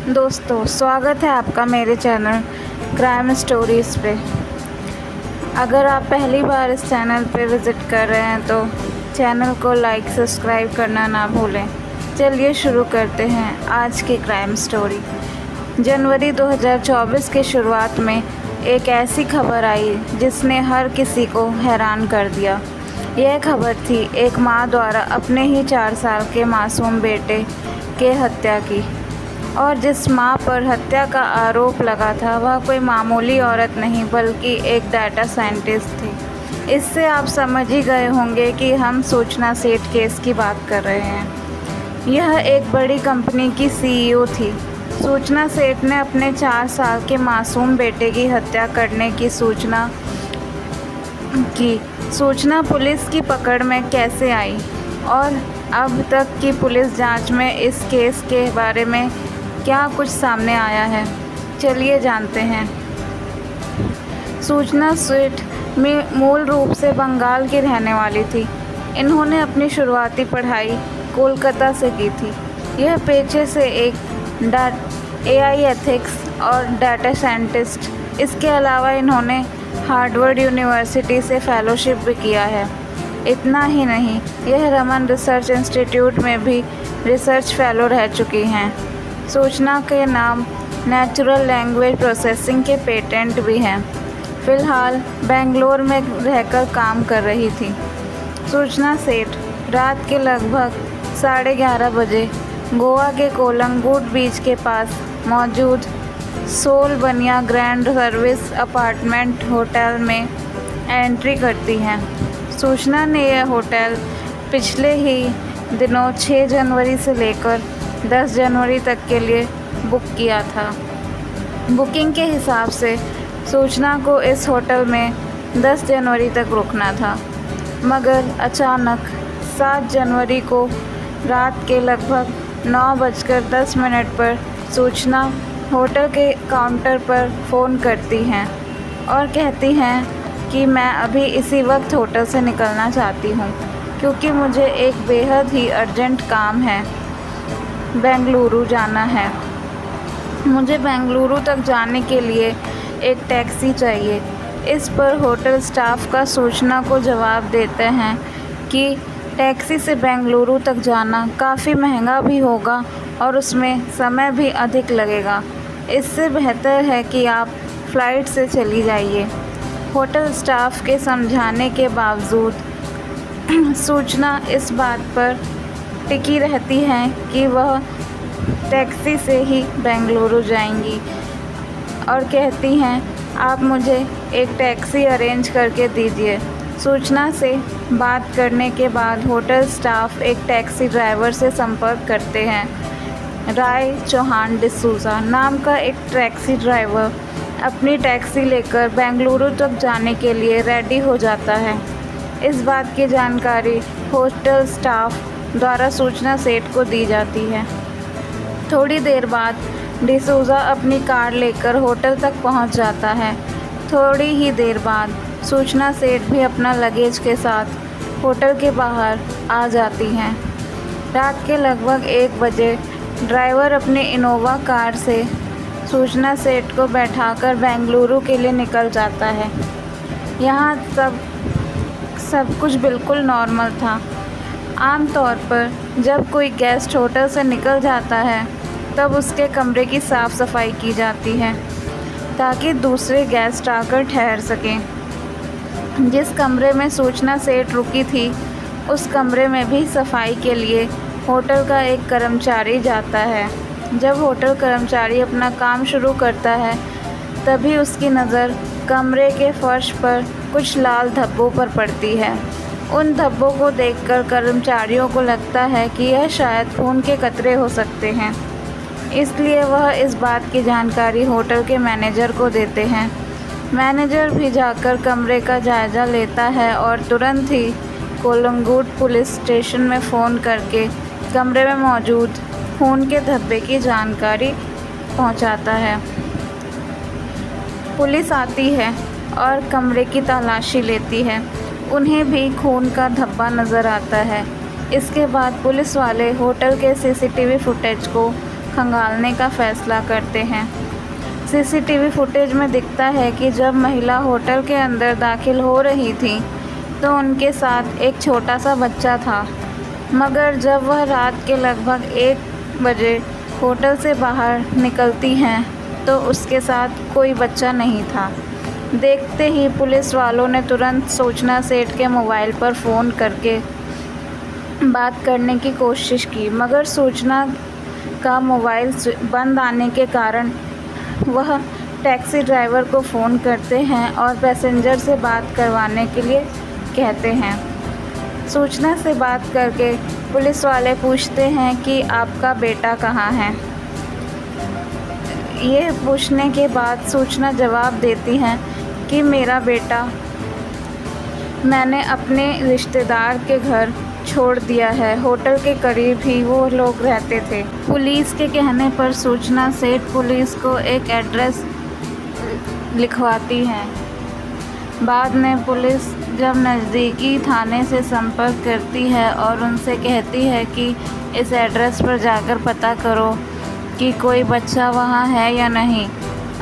दोस्तों, स्वागत है आपका मेरे चैनल क्राइम स्टोरीज़ पे। अगर आप पहली बार इस चैनल पे विज़िट कर रहे हैं तो चैनल को लाइक सब्सक्राइब करना ना भूलें। चलिए शुरू करते हैं आज की क्राइम स्टोरी। जनवरी 2024 की शुरुआत में एक ऐसी खबर आई जिसने हर किसी को हैरान कर दिया। यह खबर थी एक माँ द्वारा अपने ही 4 साल के मासूम बेटे के हत्या की। और जिस माँ पर हत्या का आरोप लगा था वह कोई मामूली औरत नहीं बल्कि एक डाटा साइंटिस्ट थी। इससे आप समझ ही गए होंगे कि हम सूचना सेठ केस की बात कर रहे हैं। यह एक बड़ी कंपनी की सीईओ थी। सूचना सेठ ने अपने 4 साल के मासूम बेटे की हत्या करने की सूचना पुलिस की पकड़ में कैसे आई और अब तक की पुलिस जांच में इस केस के बारे में क्या कुछ सामने आया है, चलिए जानते हैं। सूचना सेठ मूल रूप से बंगाल की रहने वाली थी। इन्होंने अपनी शुरुआती पढ़ाई कोलकाता से की थी। यह पेशे से एक एआई एथिक्स और डाटा साइंटिस्ट। इसके अलावा इन्होंने हार्वर्ड यूनिवर्सिटी से फेलोशिप भी किया है। इतना ही नहीं, यह रमन रिसर्च इंस्टीट्यूट में भी रिसर्च फेलो रह चुकी हैं। सूचना के नाम नेचुरल लैंग्वेज प्रोसेसिंग के पेटेंट भी हैं। फ़िलहाल बेंगलोर में रहकर काम कर रही थी। सूचना सेठ रात के लगभग 11:30 बजे गोवा के कोलंगूट बीच के पास मौजूद सोल बनिया ग्रैंड सर्विस अपार्टमेंट होटल में एंट्री करती हैं। सूचना ने यह होटल पिछले ही दिनों 6 जनवरी से लेकर 10 जनवरी तक के लिए बुक किया था। बुकिंग के हिसाब से सूचना को इस होटल में 10 जनवरी तक रुकना था, मगर अचानक 7 जनवरी को रात के लगभग 9:10 पर सूचना होटल के काउंटर पर फ़ोन करती हैं और कहती हैं कि मैं अभी इसी वक्त होटल से निकलना चाहती हूँ क्योंकि मुझे एक बेहद ही अर्जेंट काम है। बेंगलुरु जाना है। मुझे बेंगलुरु तक जाने के लिए एक टैक्सी चाहिए। इस पर होटल स्टाफ का सूचना को जवाब देते हैं कि टैक्सी से बेंगलुरु तक जाना काफ़ी महंगा भी होगा और उसमें समय भी अधिक लगेगा। इससे बेहतर है कि आप फ़्लाइट से चली जाइए। होटल स्टाफ के समझाने के बावजूद सूचना इस बात पर टिकी रहती हैं कि वह टैक्सी से ही बेंगलुरु जाएंगी और कहती हैं आप मुझे एक टैक्सी अरेंज करके दीजिए। सूचना से बात करने के बाद होटल स्टाफ एक टैक्सी ड्राइवर से संपर्क करते हैं। राय चौहान डिसूज़ा नाम का एक टैक्सी ड्राइवर अपनी टैक्सी लेकर बेंगलुरु तक जाने के लिए रेडी हो जाता है। इस बात की जानकारी होटल स्टाफ द्वारा सूचना सेठ को दी जाती है। थोड़ी देर बाद डिसूज़ा अपनी कार लेकर होटल तक पहुंच जाता है। थोड़ी ही देर बाद सूचना सेठ भी अपना लगेज के साथ होटल के बाहर आ जाती हैं। रात के लगभग 1 बजे ड्राइवर अपनी इनोवा कार से सूचना सेठ को बैठाकर बेंगलुरु के लिए निकल जाता है। यहाँ सब कुछ बिल्कुल नॉर्मल था। आमतौर पर जब कोई गेस्ट होटल से निकल जाता है तब उसके कमरे की साफ़ सफाई की जाती है ताकि दूसरे गेस्ट आकर ठहर सकें। जिस कमरे में सूचना सेठ रुकी थी उस कमरे में भी सफाई के लिए होटल का एक कर्मचारी जाता है। जब होटल कर्मचारी अपना काम शुरू करता है तभी उसकी नज़र कमरे के फर्श पर कुछ लाल धब्बों पर पड़ती है। उन धब्बों को देखकर कर्मचारियों को लगता है कि यह शायद खून के कतरे हो सकते हैं, इसलिए वह इस बात की जानकारी होटल के मैनेजर को देते हैं। मैनेजर भी जाकर कमरे का जायज़ा लेता है और तुरंत ही कोलंगूट पुलिस स्टेशन में फ़ोन करके कमरे में मौजूद खून के धब्बे की जानकारी पहुंचाता है। पुलिस आती है और कमरे की तलाशी लेती है। उन्हें भी खून का धब्बा नज़र आता है। इसके बाद पुलिस वाले होटल के सीसीटीवी फुटेज को खंगालने का फैसला करते हैं। सीसीटीवी फुटेज में दिखता है कि जब महिला होटल के अंदर दाखिल हो रही थी तो उनके साथ एक छोटा सा बच्चा था, मगर जब वह रात के लगभग 1 बजे होटल से बाहर निकलती हैं तो उसके साथ कोई बच्चा नहीं था। देखते ही पुलिस वालों ने तुरंत सूचना सेठ के मोबाइल पर फ़ोन करके बात करने की कोशिश की, मगर सूचना का मोबाइल बंद आने के कारण वह टैक्सी ड्राइवर को फ़ोन करते हैं और पैसेंजर से बात करवाने के लिए कहते हैं। सूचना से बात करके पुलिस वाले पूछते हैं कि आपका बेटा कहाँ है। ये पूछने के बाद सूचना जवाब देती है कि मेरा बेटा मैंने अपने रिश्तेदार के घर छोड़ दिया है, होटल के करीब ही वो लोग रहते थे। पुलिस के कहने पर सूचना सेठ पुलिस को एक एड्रेस लिखवाती है। बाद में पुलिस जब नज़दीकी थाने से संपर्क करती है और उनसे कहती है कि इस एड्रेस पर जाकर पता करो कि कोई बच्चा वहाँ है या नहीं।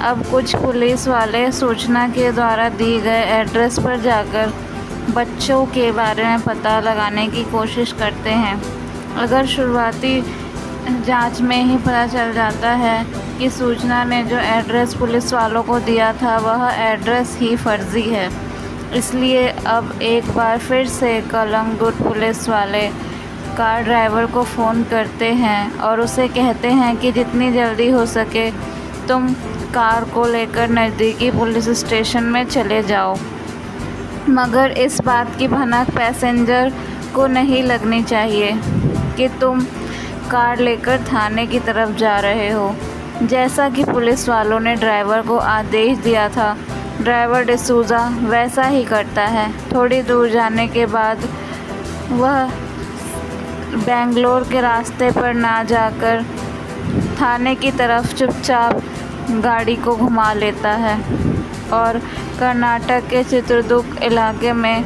अब कुछ पुलिस वाले सूचना के द्वारा दी गए एड्रेस पर जाकर बच्चों के बारे में पता लगाने की कोशिश करते हैं। अगर शुरुआती जांच में ही पता चल जाता है कि सूचना ने जो एड्रेस पुलिस वालों को दिया था वह एड्रेस ही फर्जी है, इसलिए अब एक बार फिर से कलमगुट पुलिस वाले कार ड्राइवर को फ़ोन करते हैं और उसे कहते हैं कि जितनी जल्दी हो सके तुम कार को लेकर नज़दीकी पुलिस स्टेशन में चले जाओ। मगर इस बात की भनक पैसेंजर को नहीं लगनी चाहिए कि तुम कार लेकर थाने की तरफ जा रहे हो। जैसा कि पुलिस वालों ने ड्राइवर को आदेश दिया था, ड्राइवर डिसूज़ा वैसा ही करता है। थोड़ी दूर जाने के बाद वह बेंगलोर के रास्ते पर ना जाकर थाने की तरफ चुपचाप गाड़ी को घुमा लेता है और कर्नाटक के चित्रदुर्ग इलाके में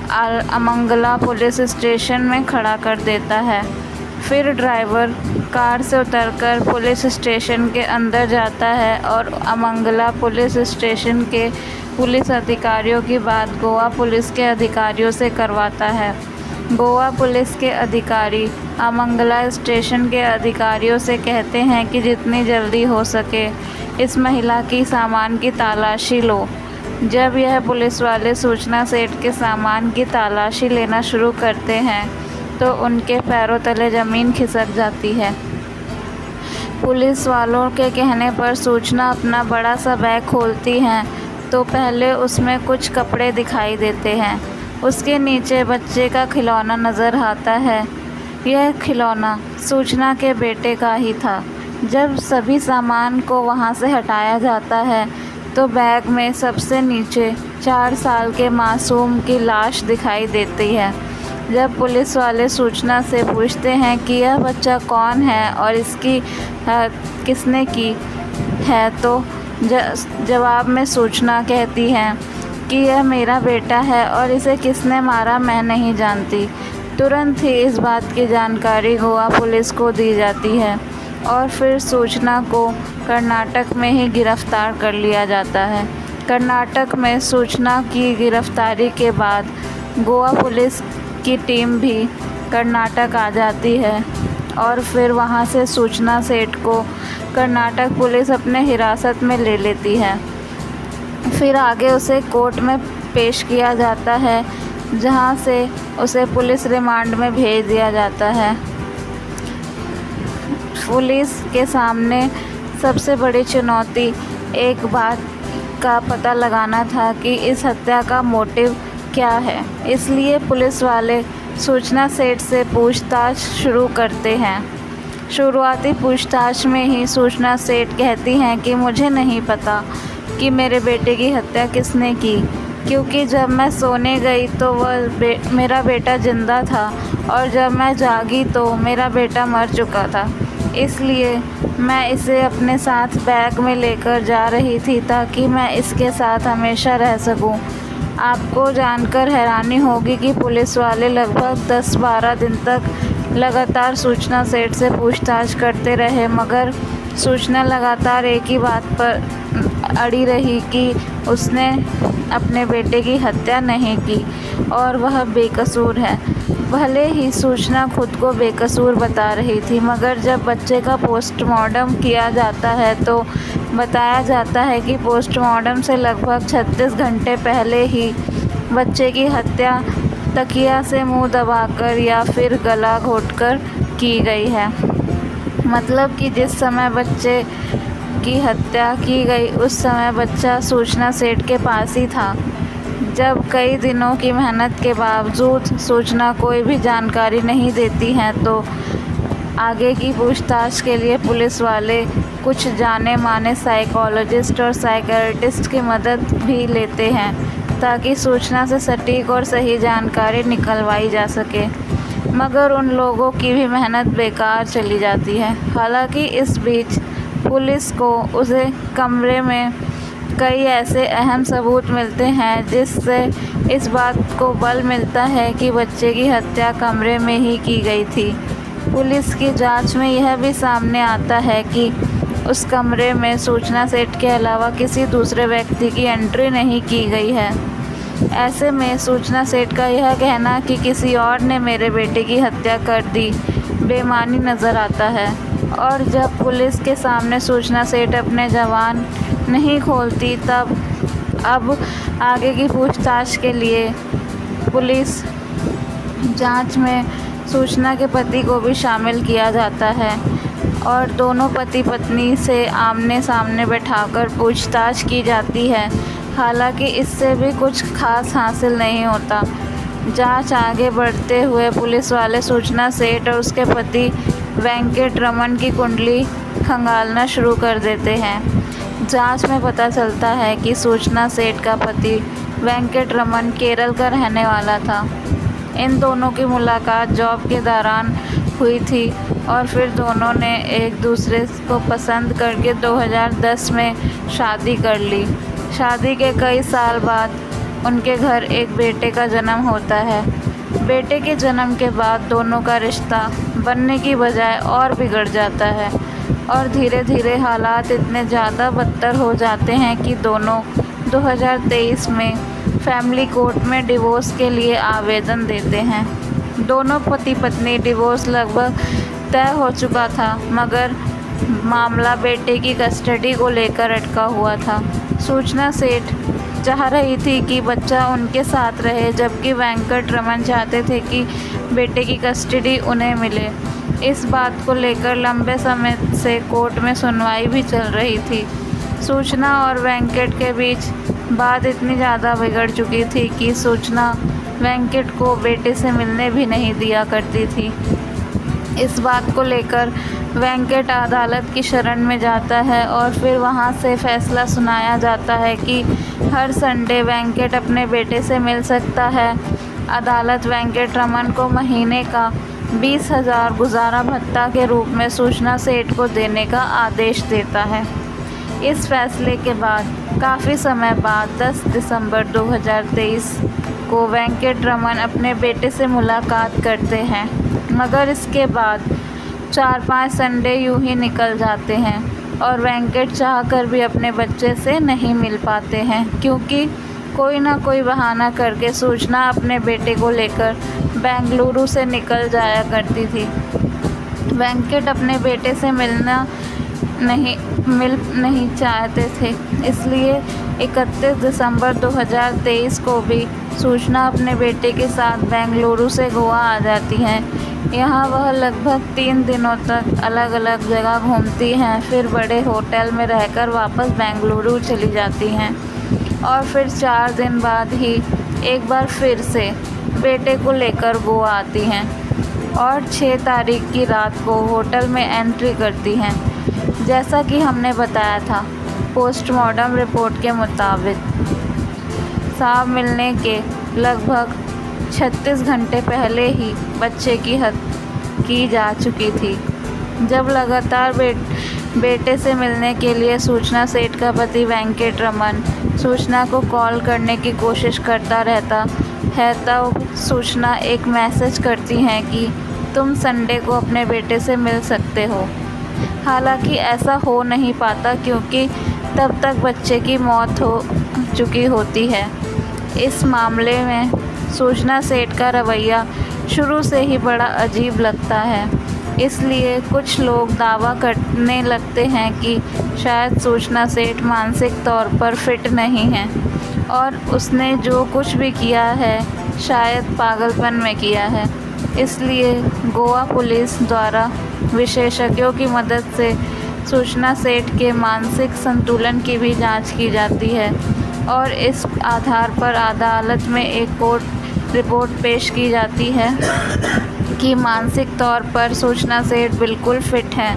अमंगला पुलिस स्टेशन में खड़ा कर देता है। फिर ड्राइवर कार से उतरकर पुलिस स्टेशन के अंदर जाता है और अमंगला पुलिस स्टेशन के पुलिस अधिकारियों की बात गोवा पुलिस के अधिकारियों से करवाता है। गोवा पुलिस के अधिकारी अमंगला स्टेशन के अधिकारियों से कहते हैं कि जितनी जल्दी हो सके इस महिला की सामान की तलाशी लो। जब यह पुलिस वाले सूचना सेठ के सामान की तलाशी लेना शुरू करते हैं तो उनके पैरों तले ज़मीन खिसक जाती है। पुलिस वालों के कहने पर सूचना अपना बड़ा सा बैग खोलती हैं तो पहले उसमें कुछ कपड़े दिखाई देते हैं। उसके नीचे बच्चे का खिलौना नज़र आता है। यह खिलौना सूचना के बेटे का ही था। जब सभी सामान को वहां से हटाया जाता है तो बैग में सबसे नीचे 4 साल के मासूम की लाश दिखाई देती है। जब पुलिस वाले सूचना से पूछते हैं कि यह बच्चा कौन है और इसकी किसने की है तो जवाब में सूचना कहती है कि यह मेरा बेटा है और इसे किसने मारा मैं नहीं जानती। तुरंत ही इस बात की जानकारी गोवा पुलिस को दी जाती है और फिर सूचना को कर्नाटक में ही गिरफ्तार कर लिया जाता है। कर्नाटक में सूचना की गिरफ्तारी के बाद गोवा पुलिस की टीम भी कर्नाटक आ जाती है और फिर वहां से सूचना सेठ को कर्नाटक पुलिस अपने हिरासत में ले लेती है। फिर आगे उसे कोर्ट में पेश किया जाता है जहां से उसे पुलिस रिमांड में भेज दिया जाता है। पुलिस के सामने सबसे बड़ी चुनौती एक बात का पता लगाना था कि इस हत्या का मोटिव क्या है। इसलिए पुलिस वाले सूचना सेठ से पूछताछ शुरू करते हैं। शुरुआती पूछताछ में ही सूचना सेठ कहती हैं कि मुझे नहीं पता कि मेरे बेटे की हत्या किसने की, क्योंकि जब मैं सोने गई तो मेरा बेटा ज़िंदा था और जब मैं जागी तो मेरा बेटा मर चुका था। इसलिए मैं इसे अपने साथ बैग में लेकर जा रही थी ताकि मैं इसके साथ हमेशा रह सकूं। आपको जानकर हैरानी होगी कि पुलिस वाले लगभग 10-12 दिन तक लगातार सूचना सेठ से पूछताछ करते रहे, मगर सूचना लगातार एक ही बात पर अड़ी रही कि उसने अपने बेटे की हत्या नहीं की और वह बेकसूर है। भले ही सूचना खुद को बेकसूर बता रही थी, मगर जब बच्चे का पोस्टमार्टम किया जाता है तो बताया जाता है कि पोस्टमार्टम से लगभग 36 घंटे पहले ही बच्चे की हत्या तकिया से मुंह दबाकर या फिर गला घोंटकर की गई है। मतलब कि जिस समय बच्चे की हत्या की गई उस समय बच्चा सूचना सेठ के पास ही था। जब कई दिनों की मेहनत के बावजूद सूचना कोई भी जानकारी नहीं देती है तो आगे की पूछताछ के लिए पुलिस वाले कुछ जाने माने साइकोलॉजिस्ट और साइकियाट्रिस्ट की मदद भी लेते हैं ताकि सूचना से सटीक और सही जानकारी निकलवाई जा सके, मगर उन लोगों की भी मेहनत बेकार चली जाती है। हालांकि इस बीच पुलिस को उसे कमरे में कई ऐसे अहम सबूत मिलते हैं जिससे इस बात को बल मिलता है कि बच्चे की हत्या कमरे में ही की गई थी। पुलिस की जांच में यह भी सामने आता है कि उस कमरे में सूचना सेठ के अलावा किसी दूसरे व्यक्ति की एंट्री नहीं की गई है। ऐसे में सूचना सेठ का यह कहना कि किसी और ने मेरे बेटे की हत्या कर दी बेमानी नज़र आता है। और जब पुलिस के सामने सूचना सेठ अपने जबान नहीं खोलती तब अब आगे की पूछताछ के लिए पुलिस जांच में सूचना के पति को भी शामिल किया जाता है और दोनों पति पत्नी से आमने सामने बैठाकर पूछताछ की जाती है। हालांकि इससे भी कुछ खास हासिल नहीं होता। जांच आगे बढ़ते हुए पुलिस वाले सूचना सेठ और उसके पति वेंकट रमन की कुंडली खंगालना शुरू कर देते हैं। जांच में पता चलता है कि सूचना सेठ का पति वेंकट रमन केरल का रहने वाला था। इन दोनों की मुलाकात जॉब के दौरान हुई थी और फिर दोनों ने एक दूसरे को पसंद करके 2010 में शादी कर ली। शादी के कई साल बाद उनके घर एक बेटे का जन्म होता है। बेटे के जन्म के बाद दोनों का रिश्ता बनने की बजाय और बिगड़ जाता है और धीरे धीरे हालात इतने ज़्यादा बदतर हो जाते हैं कि दोनों 2023 में फैमिली कोर्ट में डिवोर्स के लिए आवेदन देते हैं। दोनों पति पत्नी डिवोर्स लगभग तय हो चुका था, मगर मामला बेटे की कस्टडी को लेकर अटका हुआ था। सूचना सेठ चाह रही थी कि बच्चा उनके साथ रहे, जबकि वेंकट रमन चाहते थे कि बेटे की कस्टडी उन्हें मिले। इस बात को लेकर लंबे समय से कोर्ट में सुनवाई भी चल रही थी। सूचना और वेंकट के बीच बात इतनी ज़्यादा बिगड़ चुकी थी कि सूचना वेंकट को बेटे से मिलने भी नहीं दिया करती थी। इस बात को लेकर वेंकट अदालत की शरण में जाता है और फिर वहां से फैसला सुनाया जाता है कि हर संडे वेंकट अपने बेटे से मिल सकता है। अदालत वेंकट रमन को महीने का 20,000 गुजारा भत्ता के रूप में सूचना सेठ को देने का आदेश देता है। इस फैसले के बाद काफ़ी समय बाद 10 दिसंबर 2023 को वेंकट रमन अपने बेटे से मुलाकात करते हैं, मगर इसके बाद 4-5 संडे यूं ही निकल जाते हैं और वेंकट चाहकर भी अपने बच्चे से नहीं मिल पाते हैं, क्योंकि कोई ना कोई बहाना करके सूचना अपने बेटे को लेकर बेंगलुरु से निकल जाया करती थी। वेंकट अपने बेटे से मिल नहीं चाहते थे, इसलिए 31 दिसंबर 2023 को भी सूचना अपने बेटे के साथ बेंगलुरु से गोवा आ जाती हैं। यहाँ वह लगभग 3 दिनों तक अलग अलग जगह घूमती हैं, फिर बड़े होटल में रहकर वापस बेंगलुरु चली जाती हैं और फिर 4 दिन बाद ही एक बार फिर से बेटे को लेकर गोवा आती हैं और 6 तारीख की रात को होटल में एंट्री करती हैं। जैसा कि हमने बताया था, पोस्टमार्टम रिपोर्ट के मुताबिक शव मिलने के लगभग 36 घंटे पहले ही बच्चे की हत्या की जा चुकी थी। जब लगातार बेटे से मिलने के लिए सूचना सेठ का पति वेंकट रमन सूचना को कॉल करने की कोशिश करता रहता है, तब सूचना एक मैसेज करती हैं कि तुम संडे को अपने बेटे से मिल सकते हो। हालांकि ऐसा हो नहीं पाता क्योंकि तब तक बच्चे की मौत हो चुकी होती है। इस मामले में सूचना सेठ का रवैया शुरू से ही बड़ा अजीब लगता है। इसलिए कुछ लोग दावा करने लगते हैं कि शायद सूचना सेठ मानसिक तौर पर फिट नहीं है और उसने जो कुछ भी किया है शायद पागलपन में किया है। इसलिए गोवा पुलिस द्वारा विशेषज्ञों की मदद से सूचना सेठ के मानसिक संतुलन की भी जांच की जाती है और इस आधार पर अदालत में एक कोर्ट रिपोर्ट पेश की जाती है कि मानसिक तौर पर सूचना सेठ बिल्कुल फिट हैं।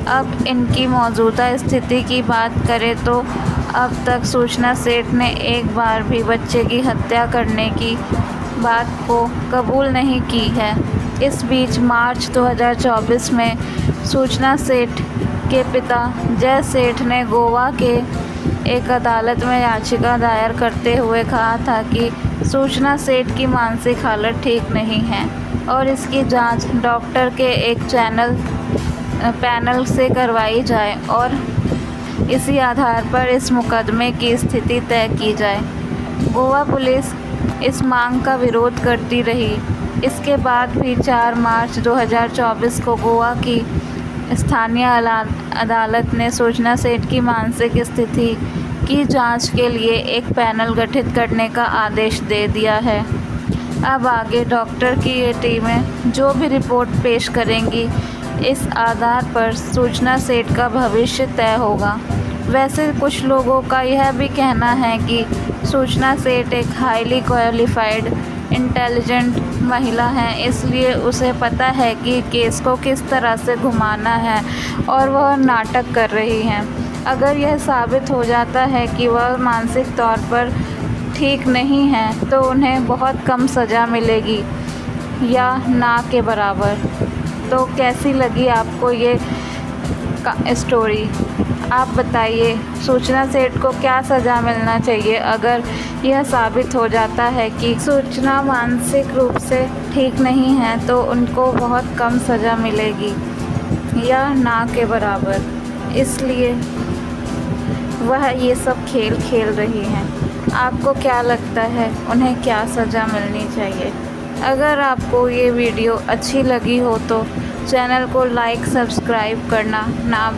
अब इनकी मौजूदा स्थिति की बात करें तो अब तक सूचना सेठ ने एक बार भी बच्चे की हत्या करने की बात को कबूल नहीं की है। इस बीच मार्च 2024 में सूचना सेठ के पिता जय सेठ ने गोवा के एक अदालत में याचिका दायर करते हुए कहा था कि सूचना सेठ की मानसिक हालत ठीक नहीं है और इसकी जांच डॉक्टर के एक पैनल से करवाई जाए और इसी आधार पर इस मुकदमे की स्थिति तय की जाए। गोवा पुलिस इस मांग का विरोध करती रही। इसके बाद भी 4 मार्च 2024 को गोवा की स्थानीय अदालत ने सूचना सेठ की मानसिक स्थिति की जांच के लिए एक पैनल गठित करने का आदेश दे दिया है। अब आगे डॉक्टर की ये टीमें जो भी रिपोर्ट पेश करेंगी इस आधार पर सूचना सेठ का भविष्य तय होगा। वैसे कुछ लोगों का यह भी कहना है कि सूचना सेठ एक हाईली क्वालिफाइड इंटेलिजेंट महिला हैं, इसलिए उसे पता है कि केस को किस तरह से घुमाना है और वह नाटक कर रही हैं। अगर यह साबित हो जाता है कि वह मानसिक तौर पर ठीक नहीं है तो उन्हें बहुत कम सज़ा मिलेगी या ना के बराबर। तो कैसी लगी आपको ये स्टोरी? आप बताइए, सूचना सेठ को क्या सज़ा मिलना चाहिए अगर यह साबित हो जाता है कि सूचना मानसिक रूप से ठीक नहीं है तो उनको बहुत कम सज़ा मिलेगी या ना के बराबर, इसलिए वह ये सब खेल खेल रही हैं। आपको क्या लगता है उन्हें क्या सज़ा मिलनी चाहिए? अगर आपको ये वीडियो अच्छी लगी हो तो चैनल को लाइक सब्सक्राइब करना ना